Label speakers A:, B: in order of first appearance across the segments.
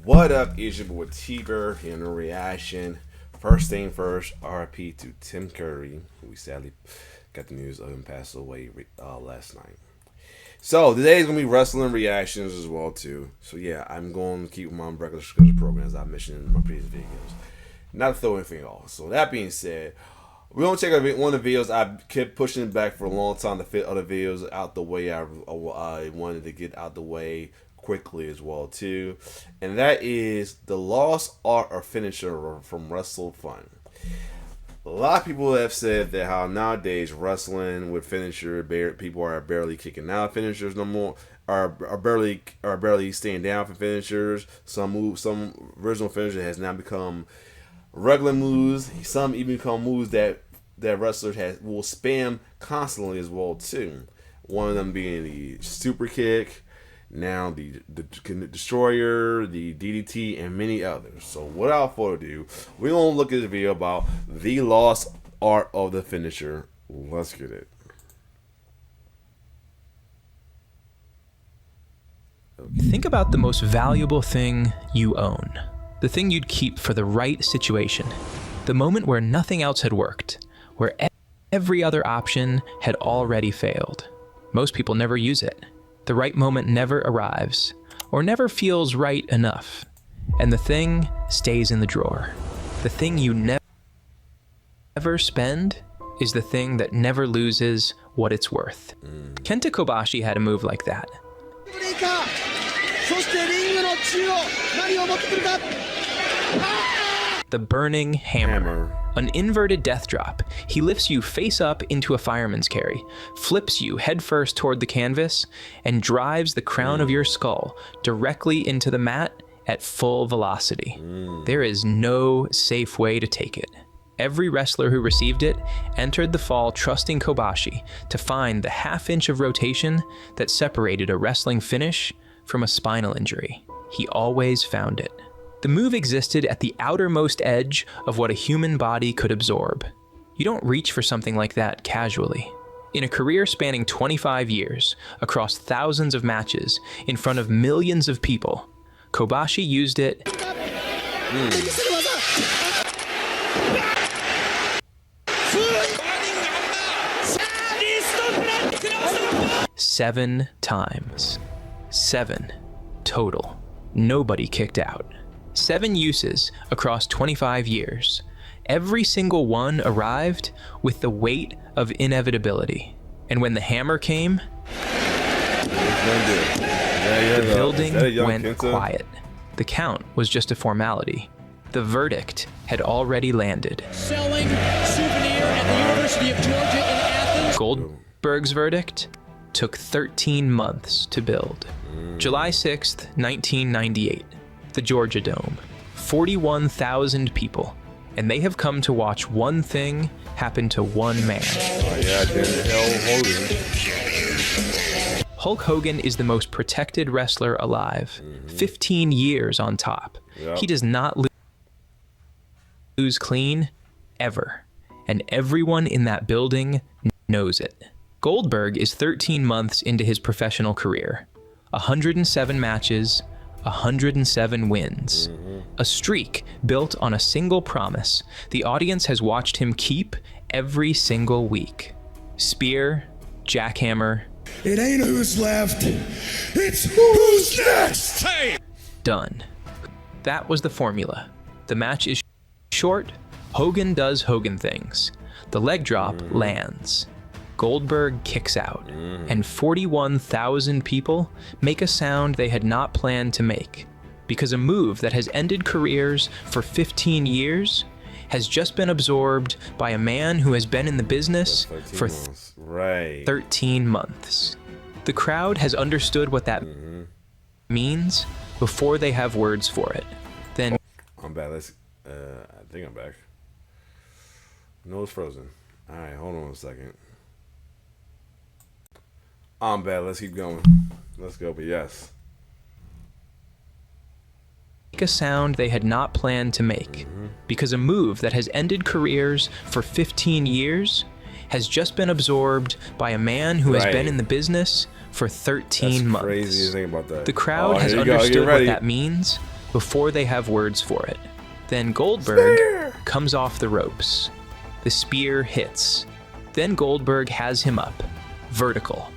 A: What up, is your boy T-Bird here in the reaction. First thing first, RIP to Tim Curry, who we sadly got the news of him passed away last night. So today's gonna be wrestling reactions as well too. So yeah, I'm going to keep my regular schedule program as I mentioned in my previous videos. Not to throw anything off. So that being said, we're gonna check out one of the videos I kept pushing it back for a long time to fit other videos out the way I wanted to get out the way quickly as well too, and that is the lost art of finisher from WrestleFun. A lot of people have said that how nowadays wrestling with finisher people are barely kicking out finishers no more, are barely staying down for finishers. Some original finisher has now become regular moves. Some even become moves that wrestlers will spam constantly as well too. One of them being the super kick, now the Destroyer, the DDT, and many others. So without further ado, we're going to look at this video about the lost art of the finisher. Let's get it.
B: Think about the most valuable thing you own. The thing you'd keep for the right situation. The moment where nothing else had worked, where every other option had already failed. Most people never use it. The right moment never arrives, or never feels right enough, and the thing stays in the drawer. The thing you never spend is the thing that never loses what it's worth. Kenta Kobashi had a move like that. The Burning Hammer. An inverted death drop. He lifts you face up into a fireman's carry, flips you headfirst toward the canvas, and drives the crown of your skull directly into the mat at full velocity. There is no safe way to take it. Every wrestler who received it entered the fall trusting Kobashi to find the half-inch of rotation that separated a wrestling finish from a spinal injury. He always found it. The move existed at the outermost edge of what a human body could absorb. You don't reach for something like that casually. In a career spanning 25 years, across thousands of matches, in front of millions of people, Kobashi used it 7 times. 7 total. Nobody kicked out. 7 uses across 25 years. Every single one arrived with the weight of inevitability. And when the hammer came, the building went quiet. The count was just a formality. The verdict had already landed.
C: Selling souvenir at the University of Georgia in Athens.
B: Goldberg's verdict took 13 months to build. July 6th, 1998. The Georgia Dome. 41,000 people, and they have come to watch one thing happen to one man. Hulk Hogan is the most protected wrestler alive. 15 years on top. He does not lose clean, ever. And everyone in that building knows it. Goldberg is 13 months into his professional career. 107 matches, 107 wins. A streak built on a single promise the audience has watched him keep every single week. Spear, jackhammer.
D: It ain't who's left, it's who's next! Hey!
B: Done. That was the formula. The match is short, Hogan does Hogan things. The leg drop lands. Goldberg kicks out, and 41,000 people make a sound they had not planned to make, because a move that has ended careers for 15 years has just been absorbed by a man who has been in the business for 13 months. The crowd has understood what that means before they have words for it. Then
A: I'm back. I think I'm back. No, it's frozen. All right, hold on a second. I'm bad. Let's keep going. Let's go. But yes.
B: make a sound they had not planned to make, because a move that has ended careers for 15 years has just been absorbed by a man who has been in the business for 13 months.
A: Crazy to think about that.
B: The crowd has understood what that means before they have words for it. Then Goldberg comes off the ropes. The spear hits. Then Goldberg has him up, vertical,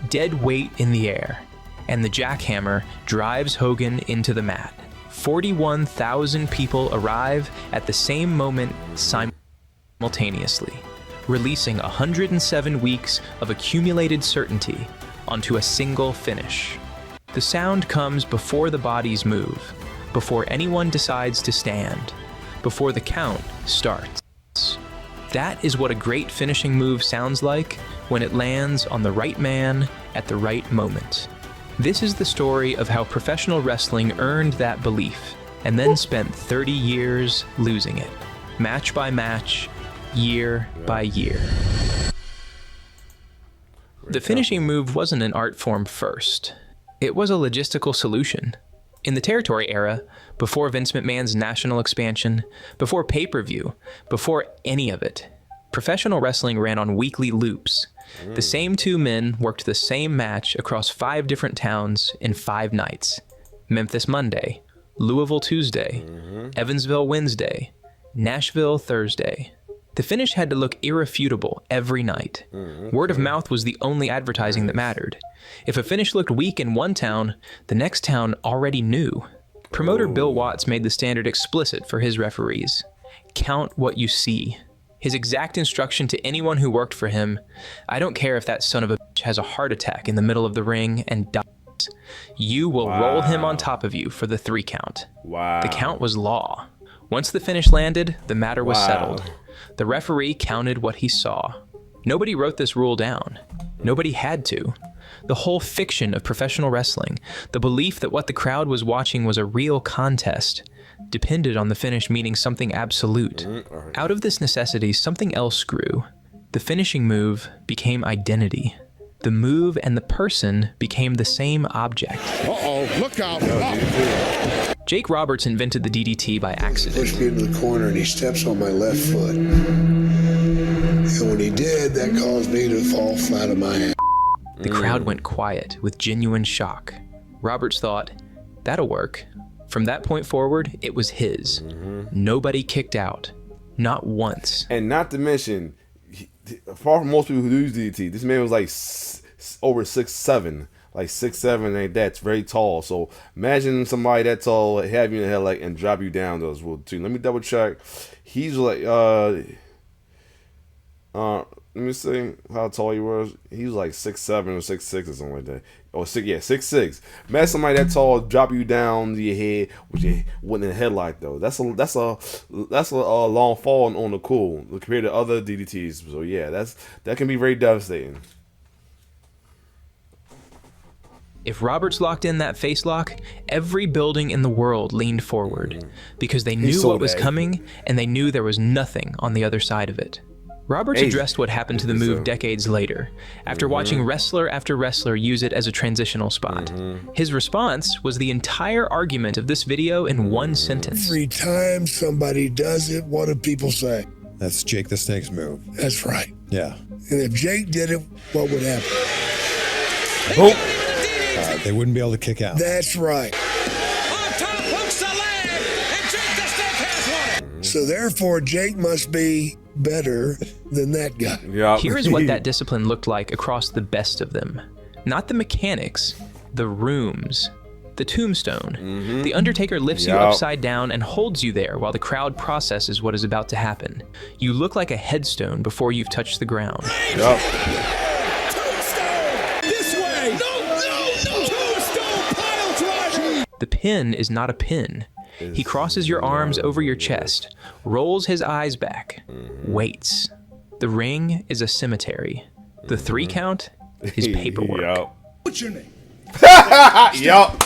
B: dead weight in the air, and the jackhammer drives Hogan into the mat. 41,000 people arrive at the same moment simultaneously, releasing 107 weeks of accumulated certainty onto a single finish. The sound comes before the bodies move, before anyone decides to stand, before the count starts. That is what a great finishing move sounds like when it lands on the right man at the right moment. This is the story of how professional wrestling earned that belief and then spent 30 years losing it, match by match, year by year. The finishing move wasn't an art form first. It was a logistical solution. In the territory era, before Vince McMahon's national expansion, before pay-per-view, before any of it, professional wrestling ran on weekly loops. The same two men worked the same match across 5 different towns in 5 nights. Memphis Monday, Louisville Tuesday, Evansville Wednesday, Nashville Thursday. The finish had to look irrefutable every night. Word of mouth was the only advertising that mattered. If a finish looked weak in one town, the next town already knew. Promoter Bill Watts made the standard explicit for his referees. Count what you see. His exact instruction to anyone who worked for him, I don't care if that son of a bitch has a heart attack in the middle of the ring and dies. You will roll him on top of you for the 3 count. The count was law. Once the finish landed, the matter was settled. The referee counted what he saw. Nobody wrote this rule down. Nobody had to. The whole fiction of professional wrestling, the belief that what the crowd was watching was a real contest, depended on the finish meaning something absolute. Out of this necessity, something else grew. The finishing move became identity. The move and the person became the same object.
D: Uh-oh, look out.
B: Jake Roberts invented the DDT by accident.
E: Pushed me into the corner and he steps on my left foot. And when he did, that caused me to fall flat on my ass.
B: The crowd went quiet with genuine shock. Roberts thought, that'll work. From that point forward, it was his. Nobody kicked out. Not once.
A: And not to mention, apart from most people who use DDT, this man was like over 6'7", like 6'7", ain't that's very tall. So imagine somebody that tall have you in the head like and drop you down those will too. Let me double check. He's like let me see how tall he was. He was like 6'7" or 6'6" or something like that. Or 6'6". Imagine somebody that tall drop you down to your head with in the headlight though. That's a long fall on the cool compared to other DDTs. So yeah, that can be very devastating.
B: If Roberts locked in that face lock, every building in the world leaned forward because they knew what was coming and they knew there was nothing on the other side of it. Roberts addressed what happened to the move decades later, after watching wrestler after wrestler use it as a transitional spot. His response was the entire argument of this video in one sentence.
D: Every time somebody does it, what do people say?
F: That's Jake the Snake's move.
D: That's right.
F: Yeah.
D: And if Jake did it, what would happen?
F: They wouldn't be able to kick out.
D: That's right.
C: On top hooks the leg, and Jake the Snake has won it.
D: So therefore, Jake must be better than that guy.
A: Yeah.
B: Here is what that discipline looked like across the best of them. Not the mechanics, the rooms, the tombstone. The Undertaker lifts you upside down and holds you there while the crowd processes what is about to happen. You look like a headstone before you've touched the ground.
A: Yep.
D: Tombstone! This way! No! Tombstone pile driver!
B: The pin is not a pin. He crosses your arms over your chest, rolls his eyes back, waits. The ring is a cemetery. The 3 count is paperwork.
A: Yep.
D: What's your name?
A: Yup.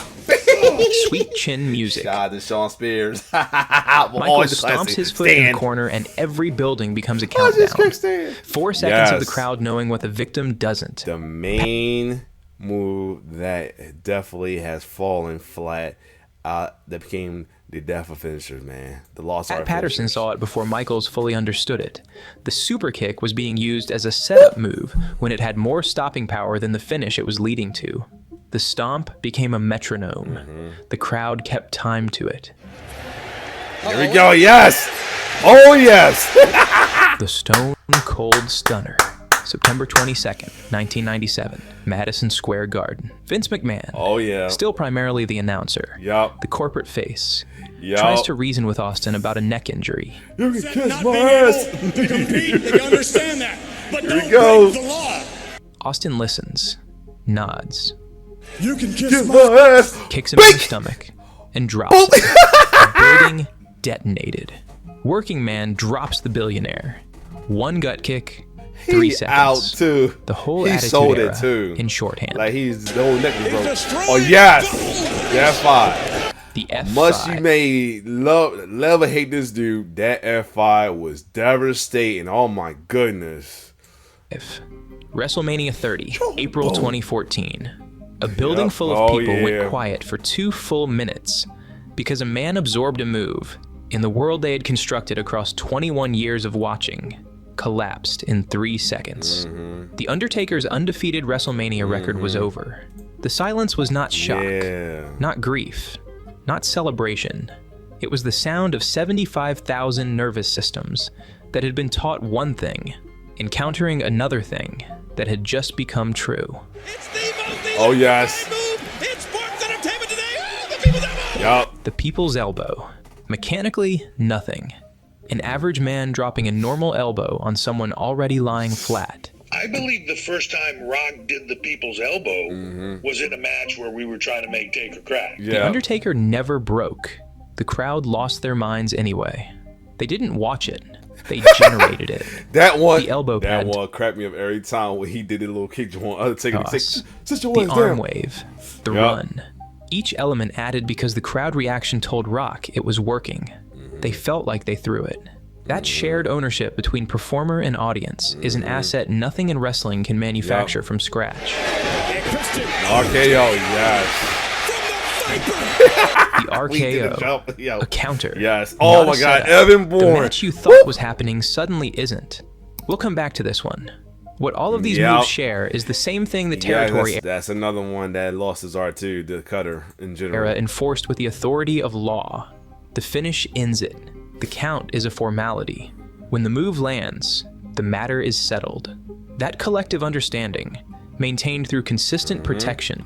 B: Sweet chin music.
A: Shout out to Sean Spears.
B: Michael stomps his foot in the corner and every building becomes a countdown. 4 seconds of the crowd knowing what the victim doesn't.
A: The main move that definitely has fallen flat that became the death of finishers, man. The lost art.
B: Pat Patterson saw it before Michaels fully understood it. The super kick was being used as a setup move when it had more stopping power than the finish it was leading to. The stomp became a metronome. The crowd kept time to it.
A: Here we go. Yes. Oh, yes.
B: The Stone Cold Stunner. September 22nd, 1997, Madison Square Garden. Vince McMahon,
A: Oh, yeah.
B: still primarily the announcer,
A: Yup.
B: the corporate face,
A: Yup.
B: tries to reason with Austin about a neck injury.
A: You can
D: Not
A: kiss
D: being
A: my
D: able
A: ass.
D: to compete, you understand that. But
A: Here we
D: don't
A: go.
D: break the law.
B: Austin listens, nods,
D: You can kiss
A: Kiss
D: my
A: my ass.
B: kicks him in the stomach, and drops him. The building detonated. Working man drops the billionaire. One gut kick, 3
A: He
B: seconds.
A: out too.
B: The whole
A: he
B: Attitude
A: sold
B: Era
A: it too.
B: in shorthand.
A: Like he's the whole neck was broke.
D: destroyed
A: Oh yes, that's fine.
B: The F5.
A: Much you may love or hate this dude, that F5 was devastating. Oh my goodness.
B: WrestleMania 30, April 2014. A building
A: Yep.
B: full of
A: Oh,
B: people
A: yeah.
B: went quiet for 2 full minutes because a man absorbed a move in the world they had constructed across 21 years of watching collapsed in 3 seconds. The Undertaker's undefeated WrestleMania record was over. The silence was not shock,
A: Yeah.
B: not grief, not celebration. It was the sound of 75,000 nervous systems that had been taught one thing, encountering another thing that had just become true.
C: It's the most
A: Oh yes.
C: move in sports entertainment today. Oh, the people's elbow.
A: Yup.
B: The people's elbow. Mechanically, nothing. An average man dropping a normal elbow on someone already lying flat.
G: I believe the first time Rock did the people's elbow was in a match where we were trying to make Taker crack.
B: The
A: Yeah.
B: Undertaker never broke. The crowd lost their minds anyway. They didn't watch it. They generated it.
A: That one.
B: The elbow
A: That
B: pad.
A: one cracked me up every time when he did a little kick to one Undertaker. He's
B: Toss.
A: like, sit your
B: The
A: legs
B: arm
A: down.
B: wave. The
A: Yup.
B: run. Each element added because the crowd reaction told Rock it was working. They felt like they threw it. That shared ownership between performer and audience is an asset nothing in wrestling can manufacture from scratch.
D: And Christian
A: RKO. Yes.
D: from the Viper.
B: The
A: We did a
B: RKO,
A: jump. Yo.
B: a counter.
A: Yes. Oh
B: not
A: my
B: a
A: God.
B: setup.
A: Evan
B: The
A: Bourne.
B: match you thought was happening suddenly isn't. We'll come back to this one. What all of these
A: Yep.
B: moves share is the same thing the
A: Yeah,
B: territory
A: that's another one that lost his art too. The cutter in general.
B: era enforced with the authority of law. The finish ends it. The count is a formality. When the move lands, the matter is settled. That collective understanding, maintained through consistent protection,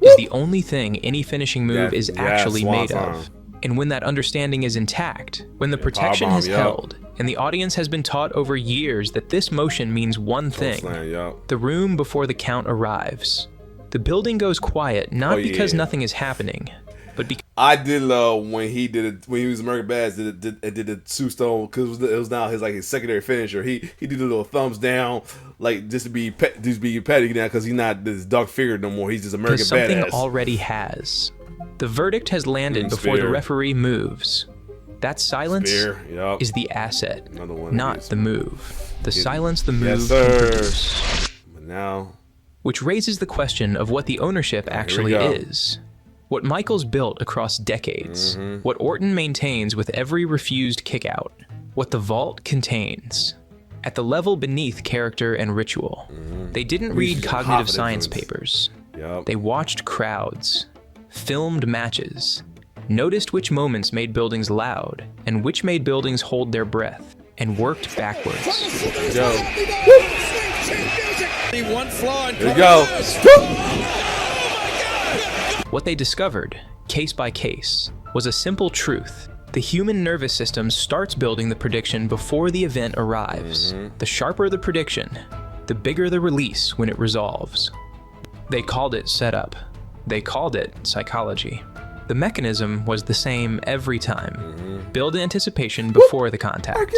B: is the only thing any finishing move
A: Yeah,
B: is
A: yeah,
B: actually
A: swan
B: made
A: song.
B: of. And when that understanding is intact, when the protection
A: powerbomb,
B: has
A: yup.
B: held, and the audience has been taught over years that this motion means one thing,
A: Slam, yup.
B: the room before the count arrives. The building goes quiet not
A: Oh,
B: because
A: yeah.
B: nothing is happening, but because
A: I did love when he did it when he was American Badass. Did the Sue Stone because it was now his secondary finisher. He did a little thumbs down like just to be petty now because he's not this dark figure no more. He's just American
B: something
A: Badass.
B: already has. The verdict has landed before the
A: Spear.
B: referee moves. That silence
A: Spear, yup.
B: is the asset,
A: Another one of
B: not
A: these.
B: the move. The silence the move
A: Yes,
B: can
A: sir.
B: produce.
A: But now
B: Which raises the question of what the ownership actually
A: go.
B: is. What Michaels built across decades.
A: Mm-hmm.
B: What Orton maintains with every refused kickout. What the vault contains. At the level beneath character and ritual. They didn't read
A: Reached
B: cognitive
A: confidence.
B: science papers.
A: yup.
B: They watched crowds, filmed matches, noticed which moments made buildings loud and which made buildings hold their breath, and worked backwards.
A: Yo.
C: One flaw in
A: There you go.
B: What they discovered, case by case, was a simple truth. The human nervous system starts building the prediction before the event arrives. The sharper the prediction, the bigger the release when it resolves. They called it setup. They called it psychology. The mechanism was the same every time. Build anticipation before the contact,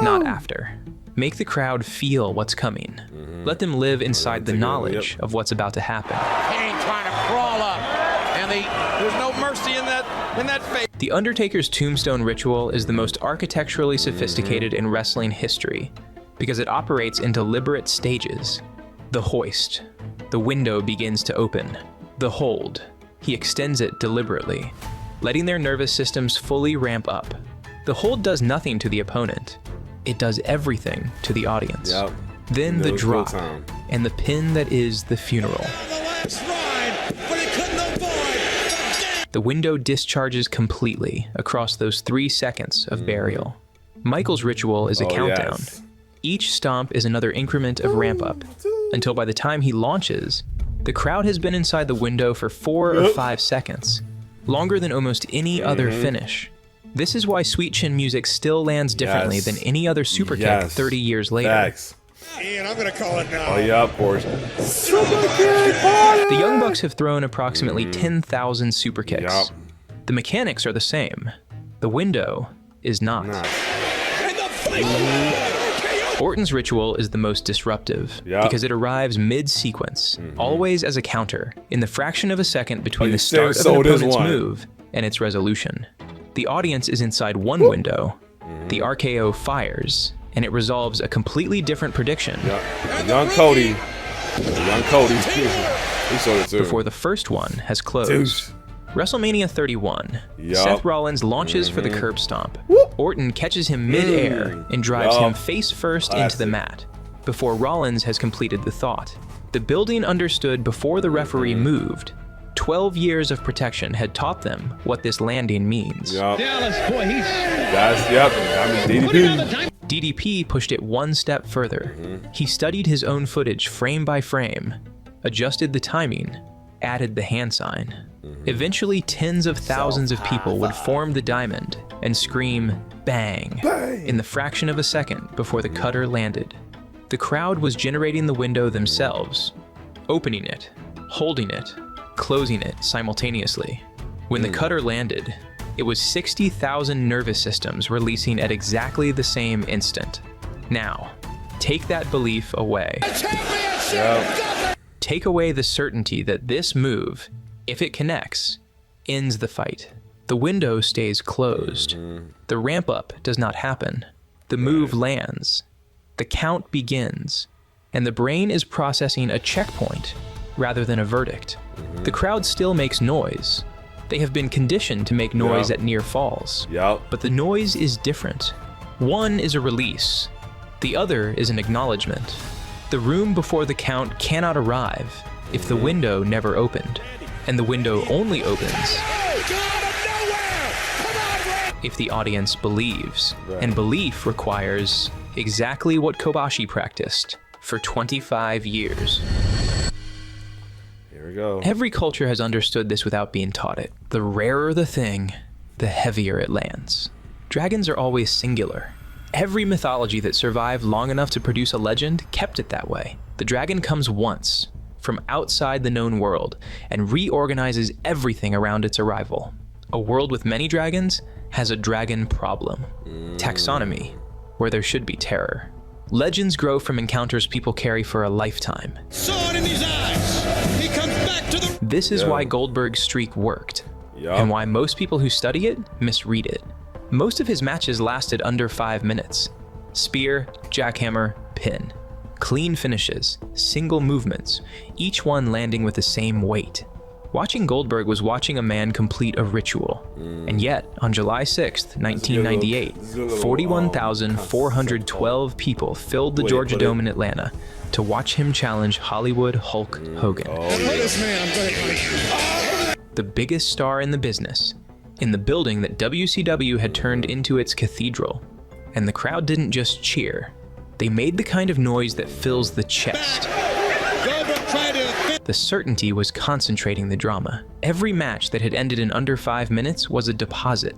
B: not after. Make the crowd feel what's coming. Let them live inside the knowledge of what's about to happen.
C: Kane trying to crawl up, and there's no mercy in that face.
B: The Undertaker's tombstone ritual is the most architecturally sophisticated in wrestling history because it operates in deliberate stages. The hoist. The window begins to open. The hold. He extends it deliberately, letting their nervous systems fully ramp up. The hold does nothing to the opponent. It does everything to the audience.
A: Yup.
B: Then
A: That
B: the
A: was cool
B: drop,
A: time.
B: and the pin that is the funeral.
D: The last ride for
B: The window discharges completely across those 3 seconds of burial. Michael's ritual is a countdown.
A: Yes.
B: Each stomp is another increment of ramp up, until by the time he launches, the crowd has been inside the window for 4 or 5 seconds, longer than almost any other finish. This is why Sweet Chin music still lands differently than any other super kick 30 years later.
A: Facts.
D: Ian, I'm gonna call it now.
A: Oh yeah, of course.
B: The Young Bucks have thrown approximately 10,000 super kicks.
A: Yup.
B: The mechanics are the same. The window is not. Orton's ritual is the most disruptive because it arrives mid-sequence, always as a counter, in the fraction of a second between the start of an opponent's move and its resolution. The audience is inside one window, the RKO fires, and it resolves a completely different prediction.
A: Young Cody. He showed it too.
B: Before the first one has closed.
A: Deuce.
B: WrestleMania 31,
A: Yup.
B: Seth Rollins launches for the curb stomp. Orton catches him mid-air and drives him face first into the mat, before Rollins has completed the thought. The building understood before the referee moved. 12 years of protection had taught them what this landing means.
C: Dallas, boy, he's...
A: I mean, DDP.
B: DDP pushed it one step further. He studied his own footage frame by frame, adjusted the timing, added the hand sign. Eventually, tens of thousands of people would form the diamond and scream bang in the fraction of a second before the cutter landed. The crowd was generating the window themselves, opening it, holding it, closing it simultaneously. When the cutter landed, it was 60,000 nervous systems releasing at exactly the same instant. Now, take that belief away. Take away the certainty that this move, if it connects, ends the fight. The window stays closed. The ramp up does not happen. The move lands. The count begins. And the brain is processing a checkpoint rather than a verdict. The crowd still makes noise. They have been conditioned to make noise at near falls. But the noise is different. One is a release. The other is an acknowledgement. The room before the count cannot arrive if the window never opened. And the window only opens if the audience believes. And belief requires exactly what Kobashi practiced for 25 years.
A: Here we go.
B: Every culture has understood this without being taught it. The rarer the thing, the heavier it lands. Dragons are always singular. Every mythology that survived long enough to produce a legend kept it that way. The dragon comes once, from outside the known world, and reorganizes everything around its arrival. A world with many dragons has a dragon problem. Taxonomy, where there should be terror. Legends grow from encounters people carry for a lifetime.
C: Sword in his eyes. He comes back to the...
B: This is why Goldberg's streak worked, and why most people who study it misread it. Most of his matches lasted under 5 minutes. Spear, jackhammer, pin. Clean finishes, single movements, each one landing with the same weight. Watching Goldberg was watching a man complete a ritual. And yet, on July 6th, 1998, 41,412 people filled the Georgia Dome in Atlanta to watch him challenge Hollywood Hulk Hogan. The biggest star in the business, in the building that WCW had turned into its cathedral. And the crowd didn't just cheer. They made the kind of noise that fills the chest. The certainty was concentrating the drama. Every match that had ended in under 5 minutes was a deposit.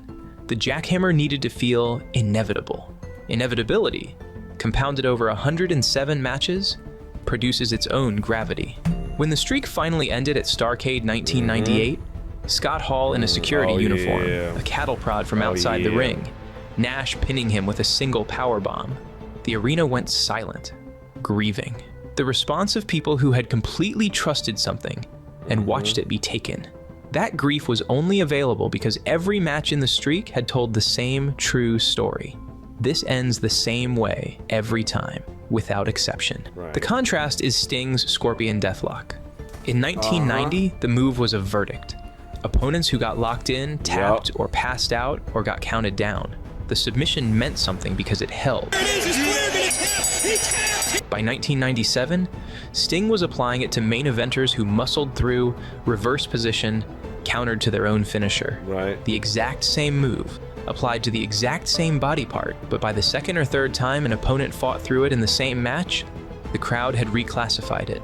B: The jackhammer needed to feel inevitable. Inevitability, compounded over 107 matches, produces its own gravity. When the streak finally ended at Starrcade 1998, Scott Hall in a security uniform, a cattle prod from outside the ring, Nash pinning him with a single powerbomb. The arena went silent, grieving. The response of people who had completely trusted something and watched it be taken. That grief was only available because every match in the streak had told the same true story. This ends the same way every time, without exception. The contrast is Sting's Scorpion Deathlock. In 1990, the move was a verdict. Opponents who got locked in, tapped, or passed out, or got counted down. The submission meant something because it held. By 1997, Sting was applying it to main eventers who muscled through, reverse position, countered to their own finisher.
A: Right.
B: The exact same move, applied to the exact same body part, but by the second or third time an opponent fought through it in the same match, the crowd had reclassified it.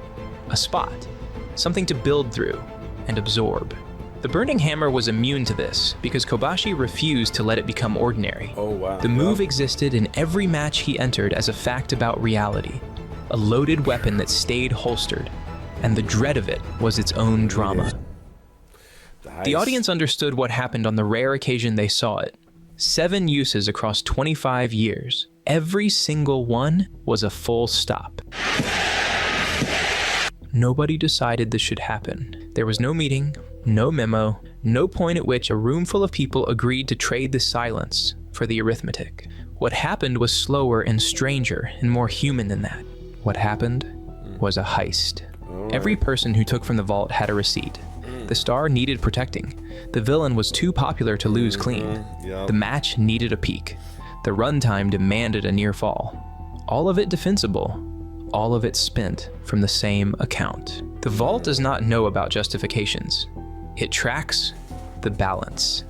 B: A spot, something to build through and absorb. The Burning Hammer was immune to this because Kobashi refused to let it become ordinary.
A: Oh, wow.
B: The move existed in every match he entered as a fact about reality, a loaded weapon that stayed holstered, and the dread of it was its own drama. The audience understood what happened on the rare occasion they saw it. 7 uses across 25 years. Every single one was a full stop. Nobody decided this should happen. There was no meeting, no memo, no point at which a room full of people agreed to trade the silence for the arithmetic. What happened was slower and stranger and more human than that. What happened was a heist. Every person who took from the vault had a receipt. The star needed protecting. The villain was too popular to lose clean. The match needed a peak. The runtime demanded a near fall. All of it defensible. All of it spent from the same account. The vault does not know about justifications. It tracks the balance.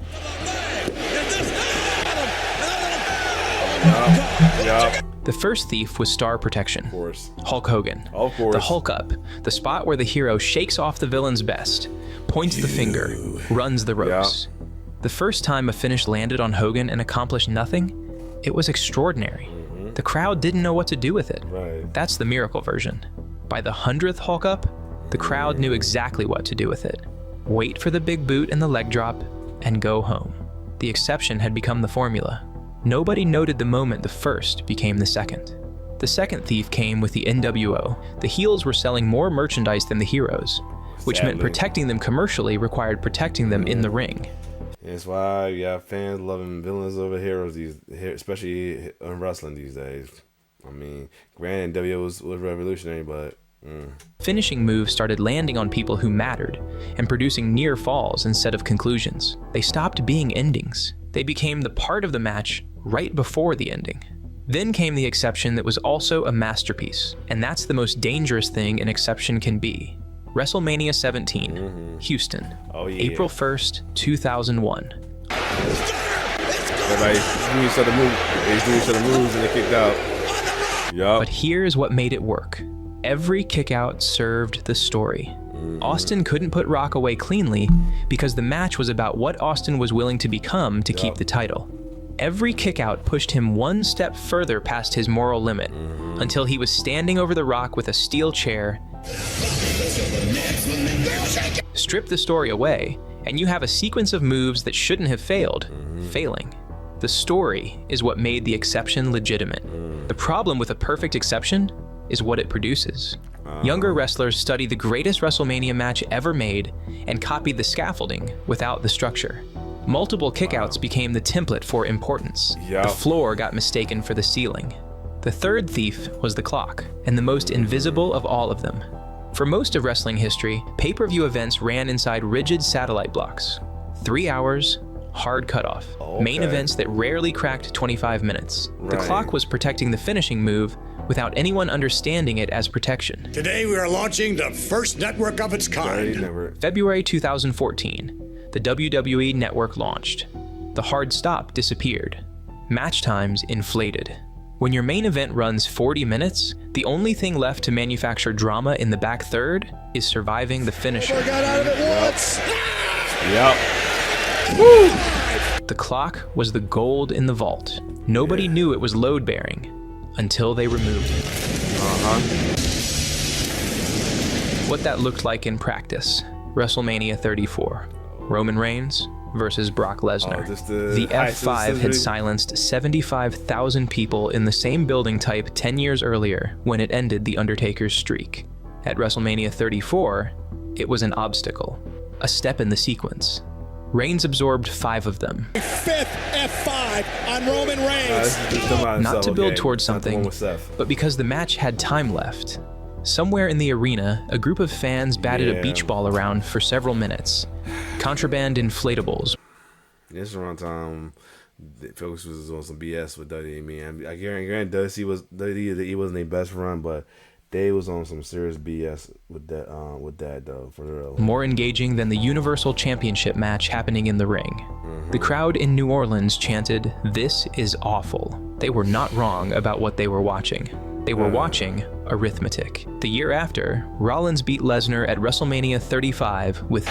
B: The first thief was star protection.
A: Of course.
B: Hulk Hogan.
A: Of course.
B: The Hulk Up, the spot where the hero shakes off the villain's best, points the finger, runs the ropes. The first time a finish landed on Hogan and accomplished nothing, it was extraordinary. The crowd didn't know what to do with it.
A: Right.
B: That's the miracle version. By the 100th Hulk Up, the crowd knew exactly what to do with it. Wait for the big boot and the leg drop, and go home. The exception had become the formula. Nobody noted the moment the first became the second. The second thief came with the NWO. The heels were selling more merchandise than the heroes, which meant protecting them commercially required protecting them in the ring.
A: That's why you have fans loving villains over heroes, especially in wrestling these days. I mean, granted, NWO was revolutionary, but...
B: Finishing moves started landing on people who mattered and producing near falls instead of conclusions. They stopped being endings. They became the part of the match right before the ending. Then came the exception that was also a masterpiece, and that's the most dangerous thing an exception can be. WrestleMania 17, Houston, April 1st, 2001.
A: Everybody's doing each other moves and they kicked out.
B: But here's what made it work. Every kickout served the story. Austin couldn't put Rock away cleanly because the match was about what Austin was willing to become to keep the title. Every kickout pushed him one step further past his moral limit until he was standing over the Rock with a steel chair. Strip the story away, and you have a sequence of moves that shouldn't have failed, failing. The story is what made the exception legitimate. The problem with a perfect exception is what it produces. Younger wrestlers study the greatest WrestleMania match ever made and copied the scaffolding without the structure. Multiple kickouts became the template for importance. The floor got mistaken for the ceiling. The third thief was the clock, and the most invisible of all of them. For most of wrestling history, pay-per-view events ran inside rigid satellite blocks. 3 hours, hard cutoff. Main events that rarely cracked 25 minutes. The clock was protecting the finishing move without anyone understanding it as protection.
D: Today we are launching the first network of its kind.
B: February 2014, the WWE Network launched. The hard stop disappeared. Match times inflated. When your main event runs 40 minutes, the only thing left to manufacture drama in the back third is surviving the finisher.
D: Got out of it once.
B: The clock was the gold in the vault. Nobody knew it was load-bearing until they removed it. What that looked like in practice. WrestleMania 34. Roman Reigns versus Brock Lesnar. The F5 had silenced 75,000 people in the same building type 10 years earlier when it ended The Undertaker's streak. At WrestleMania 34, it was an obstacle, a step in the sequence. Reigns absorbed 5 of them.
D: Fifth F5 on Roman Reigns.
B: Not to build towards something, but because the match had time left. Somewhere in the arena, a group of fans batted a beach ball around for several minutes. Contraband inflatables.
A: This around time, folks was on some BS with Dudley. I mean, I guarantee he wasn't their best run, but They was on some serious BS with that though, for real.
B: More engaging than the Universal Championship match happening in the ring. The crowd in New Orleans chanted, "This is awful." They were not wrong about what they were watching. They were watching arithmetic. The year after, Rollins beat Lesnar at WrestleMania 35 with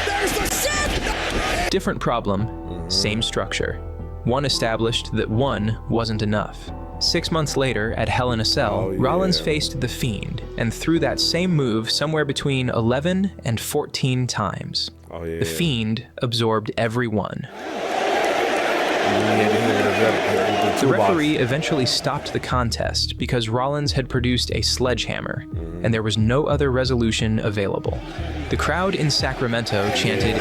B: different problem, same structure. One established that one wasn't enough. 6 months later, at Hell in a Cell, Rollins faced The Fiend and threw that same move somewhere between 11 and 14 times. The Fiend absorbed every one. The referee eventually stopped the contest because Rollins had produced a sledgehammer, and there was no other resolution available. The crowd in Sacramento chanted,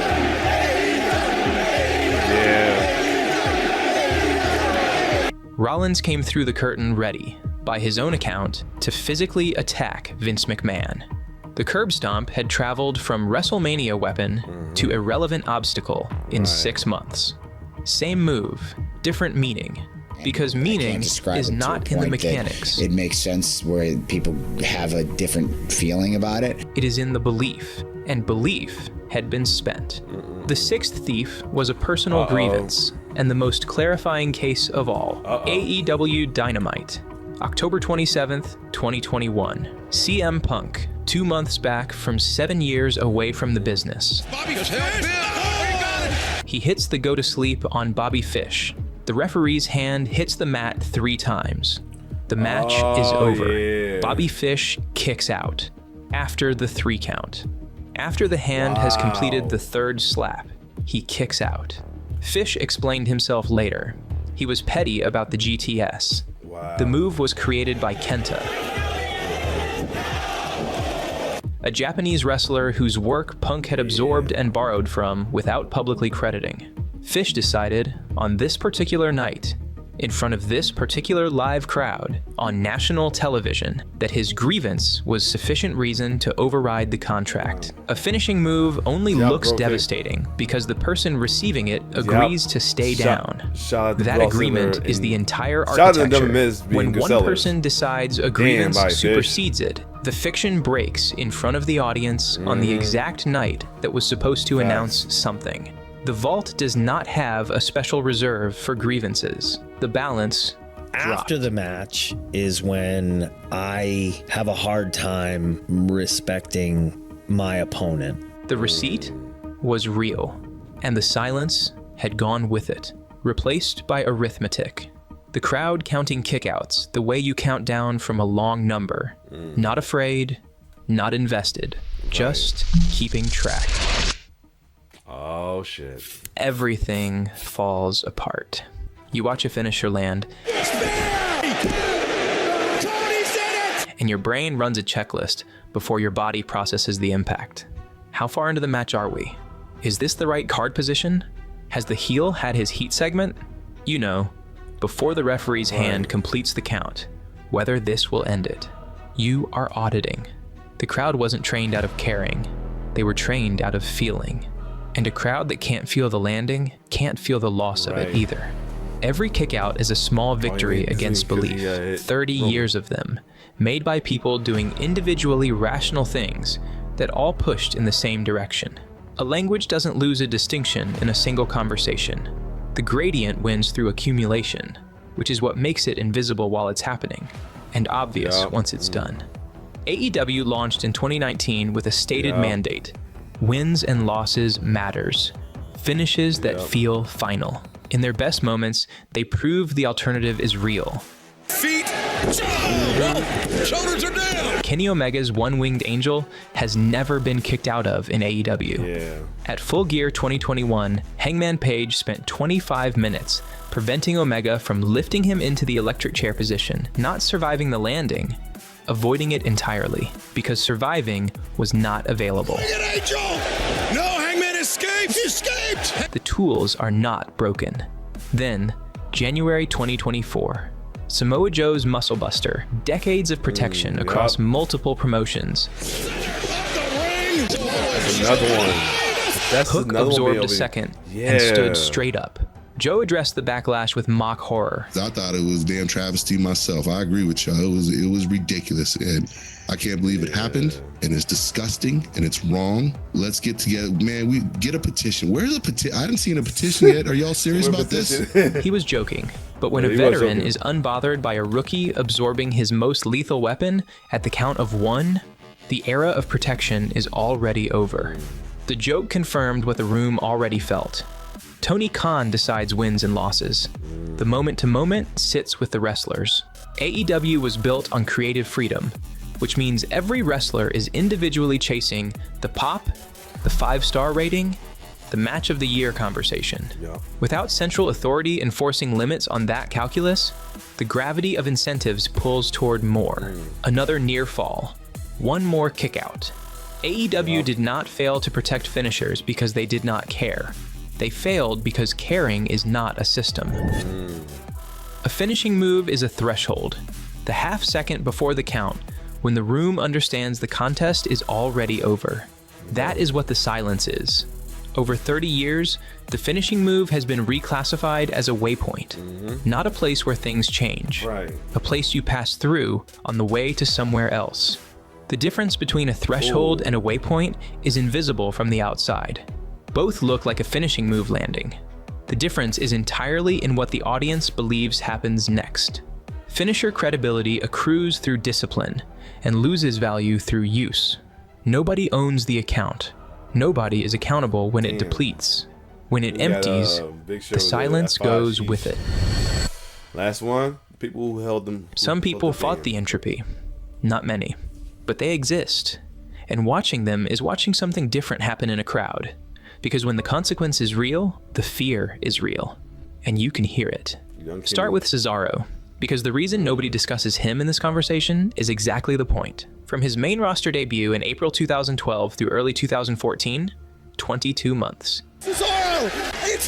B: Rollins came through the curtain ready, by his own account, to physically attack Vince McMahon. The curb stomp had traveled from WrestleMania weapon to irrelevant obstacle in 6 months. Same move, different meaning, because meaning is not in the mechanics.
H: It makes sense where people have a different feeling about it.
B: It is in the belief, and belief had been spent. The sixth thief was a personal grievance, and the most clarifying case of all, AEW Dynamite. October 27th, 2021. CM Punk, 2 months back from 7 years away from the business. He hits the go to sleep on Bobby Fish. The referee's hand hits the mat 3 times. The match is over. Bobby Fish kicks out after the 3 count. After the hand has completed the 3rd slap, he kicks out. Fish explained himself later. He was petty about the GTS. The move was created by Kenta, a Japanese wrestler whose work Punk had absorbed and borrowed from without publicly crediting. Fish decided, on this particular night, in front of this particular live crowd, on national television, that his grievance was sufficient reason to override the contract. A finishing move only looks devastating because the person receiving it agrees to stay down. That agreement is the entire architecture. When one person decides a grievance supersedes it, the fiction breaks in front of the audience on the exact night that was supposed to announce something. The Vault does not have a special reserve for grievances. The balance
I: after the match is when I have a hard time respecting my opponent.
B: The receipt was real, and the silence had gone with it, replaced by arithmetic. The crowd counting kickouts the way you count down from a long number. Not afraid, not invested, just keeping track.
A: Oh, shit.
B: Everything falls apart. You watch a finisher land, and your brain runs a checklist before your body processes the impact. How far into the match are we? Is this the right card position? Has the heel had his heat segment? You know, before the referee's hand completes the count, whether this will end it. You are auditing. The crowd wasn't trained out of caring. They were trained out of feeling. And a crowd that can't feel the landing can't feel the loss of it either. Every kickout is a small victory against belief. 30 years of them, made by people doing individually rational things that all pushed in the same direction. A language doesn't lose a distinction in a single conversation. The gradient wins through accumulation, which is what makes it invisible while it's happening, and obvious once it's done. AEW launched in 2019 with a stated mandate. Wins and losses matters. Finishes that feel final. In their best moments, they prove the alternative is real.
C: Feet. Shoulders are down.
B: Kenny Omega's One-Winged Angel has never been kicked out of in AEW. At Full Gear 2021, Hangman Page spent 25 minutes preventing Omega from lifting him into the electric chair position, not surviving the landing, avoiding it entirely, because surviving was not available.
C: Angel! No, Hangman escaped! He escaped!
B: The tools are not broken. Then, January 2024, Samoa Joe's Muscle Buster, decades of protection across multiple promotions.
A: Another one. That's
B: Hook
A: another
B: absorbed
A: one
B: a second and stood straight up. Joe addressed the backlash with mock horror.
D: I thought it was damn travesty myself. I agree with y'all. It was ridiculous, and I can't believe it happened, and it's disgusting, and it's wrong. Let's get together. Man, we get a petition. Where's the petition? I haven't seen a petition yet. Are y'all serious about this?
B: He was joking, but when a veteran is unbothered by a rookie absorbing his most lethal weapon at the count of 1, the era of protection is already over. The joke confirmed what the room already felt. Tony Khan decides wins and losses. The moment-to-moment sits with the wrestlers. AEW was built on creative freedom, which means every wrestler is individually chasing the pop, the 5-star rating, the match of the year conversation. Without central authority enforcing limits on that calculus, the gravity of incentives pulls toward more. Another near fall. One more kick-out. AEW did not fail to protect finishers because they did not care. They failed because caring is not a system. A finishing move is a threshold, the half second before the count, when the room understands the contest is already over. That is what the silence is. Over 30 years, the finishing move has been reclassified as a waypoint, not a place where things change, a place you pass through on the way to somewhere else. The difference between a threshold and a waypoint is invisible from the outside. Both look like a finishing move landing. The difference is entirely in what the audience believes happens next. Finisher credibility accrues through discipline and loses value through use. Nobody owns the account. Nobody is accountable when it depletes. When it empties, the silence goes with it.
A: Last one, people who held them.
B: Some people fought the entropy. Not many. But they exist. And watching them is watching something different happen in a crowd. Because when the consequence is real, the fear is real. And you can hear it. Start with Cesaro, because the reason nobody discusses him in this conversation is exactly the point. From his main roster debut in April 2012 through early 2014, 22 months.
D: Cesaro! It's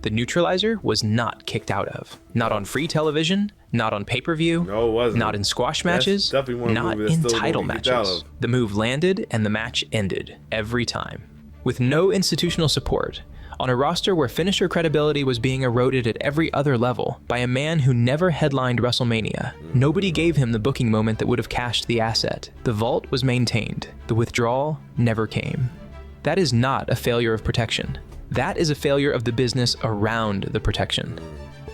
B: The Neutralizer was not kicked out of. Not on free television, not on pay-per-view,
A: no, it wasn't.
B: Not in squash matches, not in title matches. The move landed and the match ended every time. With no institutional support, on a roster where finisher credibility was being eroded at every other level by a man who never headlined WrestleMania, nobody gave him the booking moment that would have cashed the asset. The vault was maintained. The withdrawal never came. That is not a failure of protection. That is a failure of the business around the protection.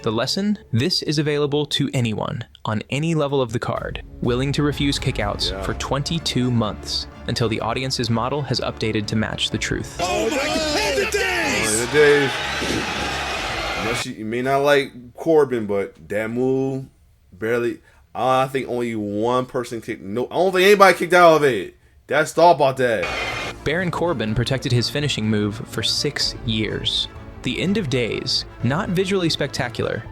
B: The lesson? This is available to anyone, on any level of the card, willing to refuse kickouts for 22 months, until the audience's model has updated to match the truth.
D: Oh my God, the days!
A: The days. You may not like Corbin, but that move, barely, I think only one person kicked, I don't think anybody kicked out of it. That's thought about that.
B: Baron Corbin protected his finishing move for 6 years. The end of days, not visually spectacular,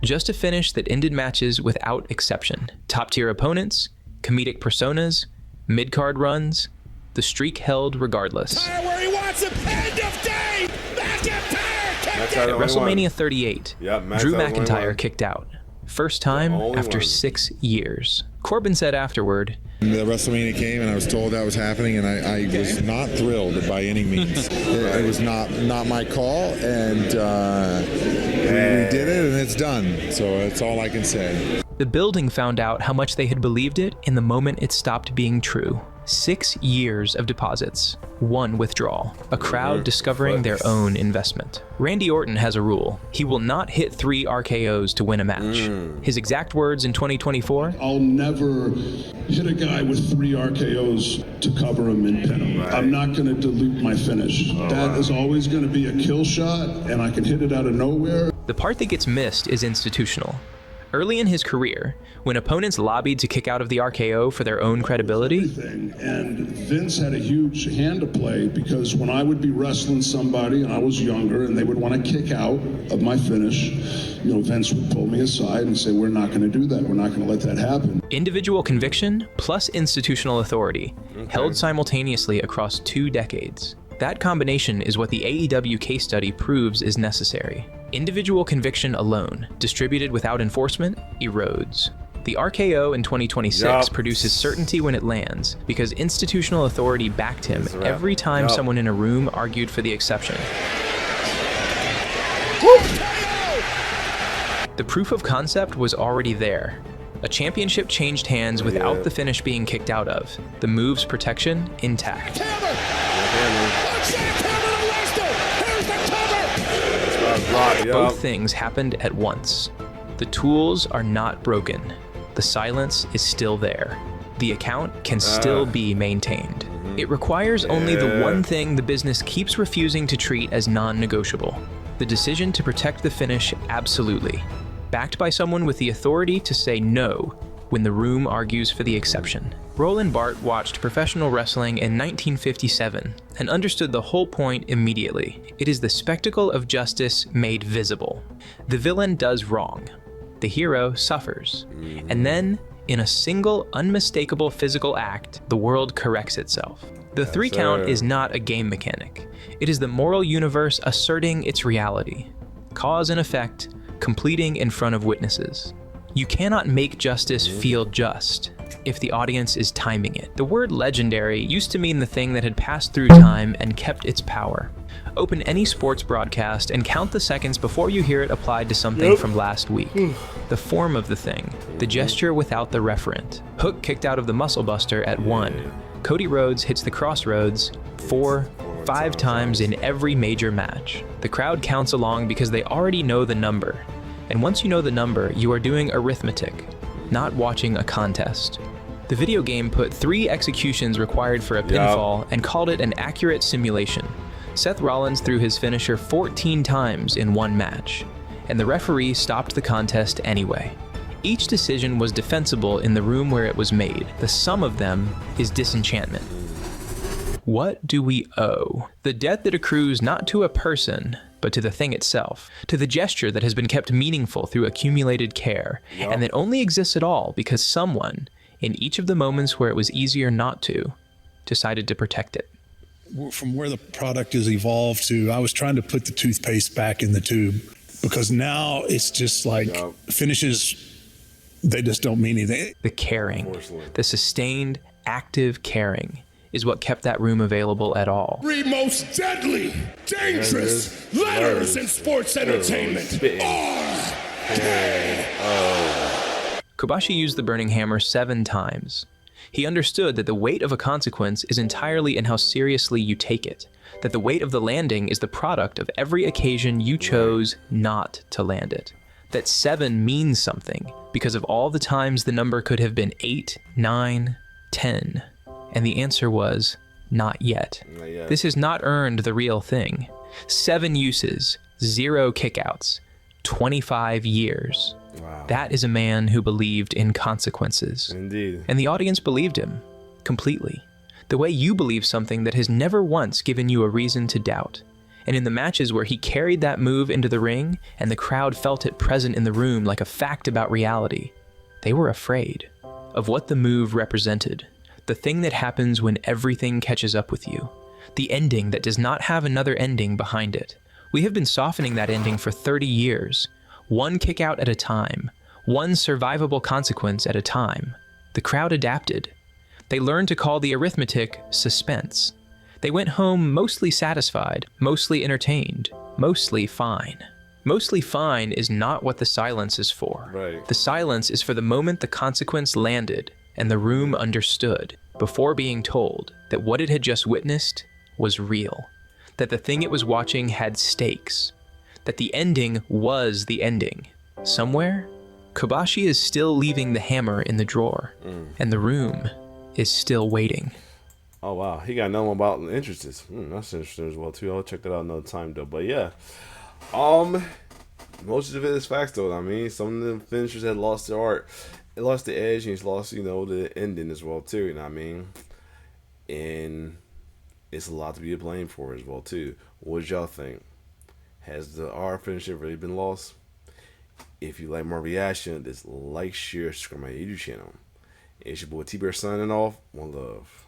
B: just a finish that ended matches without exception. Top-tier opponents, comedic personas, mid-card runs, the streak held regardless.
D: Where he wants him, end of day! McIntyre
B: At WrestleMania 38, Drew McIntyre kicked out. First time after 6 years. Corbin said afterward,
J: The WrestleMania came and I was told that was happening, and I was not thrilled by any means. It was not my call, and we did it, and it's done. So that's all I can say.
B: The building found out how much they had believed it in the moment it stopped being true. 6 years of deposits, 1 withdrawal, a crowd discovering their own investment. Randy Orton has a rule. He will not hit 3 RKOs to win a match. His exact words in 2024,
K: I'll never hit a guy with 3 RKOs to cover him and pin him. I'm not going to dilute my finish. That is always going to be a kill shot, and I can hit it out of nowhere.
B: The part that gets missed is institutional. Early in his career, when opponents lobbied to kick out of the RKO for their own credibility,
K: and Vince had a huge hand to play, because when I would be wrestling somebody and I was younger and they would want to kick out of my finish, Vince would pull me aside and say, we're not going to do that. We're not going to let that happen.
B: Individual conviction plus institutional authority, held simultaneously across 2 decades. That combination is what the AEW case study proves is necessary. Individual conviction alone, distributed without enforcement, erodes. The RKO in 2026 produces certainty when it lands, because institutional authority backed him every time someone in a room argued for the exception. The proof of concept was already there. A championship changed hands without the finish being kicked out of. The move's protection intact. Both things happened at once. The tools are not broken. The silence is still there. The account can still be maintained. It requires only the one thing the business keeps refusing to treat as non-negotiable: the decision to protect the finish absolutely, backed by someone with the authority to say no when the room argues for the exception. Roland Barthes watched professional wrestling in 1957 and understood the whole point immediately. It is the spectacle of justice made visible. The villain does wrong. The hero suffers. And then, in a single, unmistakable physical act, the world corrects itself. The 3 count is not a game mechanic. It is the moral universe asserting its reality. Cause and effect, completing in front of witnesses. You cannot make justice feel just if the audience is timing it. The word legendary used to mean the thing that had passed through time and kept its power. Open any sports broadcast and count the seconds before you hear it applied to something from last week. The form of the thing, the gesture without the referent. Hook kicked out of the Muscle Buster at 1. Cody Rhodes hits the Crossroads 4, 5 times in every major match. The crowd counts along because they already know the number. And once you know the number, you are doing arithmetic, not watching a contest. The video game put 3 executions required for a pinfall and called it an accurate simulation. Seth Rollins threw his finisher 14 times in one match, and the referee stopped the contest anyway. Each decision was defensible in the room where it was made. The sum of them is disenchantment. What do we owe? The debt that accrues not to a person, but to the thing itself, to the gesture that has been kept meaningful through accumulated care, and that only exists at all because someone, in each of the moments where it was easier not to, decided to protect it.
L: From where the product has evolved to, I was trying to put the toothpaste back in the tube, because now it's just like finishes, they just don't mean anything.
B: The caring, the sustained, active caring, is what kept that room available at all.
M: 3 most deadly, dangerous letters in sports entertainment. RKO.
B: Kobashi used the burning hammer 7 times. He understood that the weight of a consequence is entirely in how seriously you take it, that the weight of the landing is the product of every occasion you chose not to land it, that 7 means something because of all the times the number could have been 8, 9, 10. And the answer was, not yet. This has not earned the real thing. 7 uses, 0 kickouts, 25 years.
A: Wow.
B: That is a man who believed in consequences.
A: Indeed.
B: And the audience believed him, completely. The way you believe something that has never once given you a reason to doubt. And in the matches where he carried that move into the ring, and the crowd felt it present in the room like a fact about reality, they were afraid of what the move represented. The thing that happens when everything catches up with you. The ending that does not have another ending behind it. We have been softening that ending for 30 years. 1 kick out at a time. 1 survivable consequence at a time. The crowd adapted. They learned to call the arithmetic suspense. They went home mostly satisfied, mostly entertained, mostly fine. Mostly fine is not what the silence is for.
A: Right.
B: The silence is for the moment the consequence landed and the room understood, before being told, that what it had just witnessed was real, that the thing it was watching had stakes, that the ending was the ending. Somewhere, Kobashi is still leaving the hammer in the drawer, and the room is still waiting.
A: Oh wow, he got nothing about interests. That's interesting as well too. I'll check that out another time though. But yeah, most of it is facts though. I mean, some of the finishers had lost their art. It lost the edge, and he's lost, the ending as well too. You know what I mean? And it's a lot to be blamed for as well too. What y'all think? Has the art finisher really been lost? If you like my reaction, just like, share, subscribe to my YouTube channel. It's your boy T-Bear signing off. One love.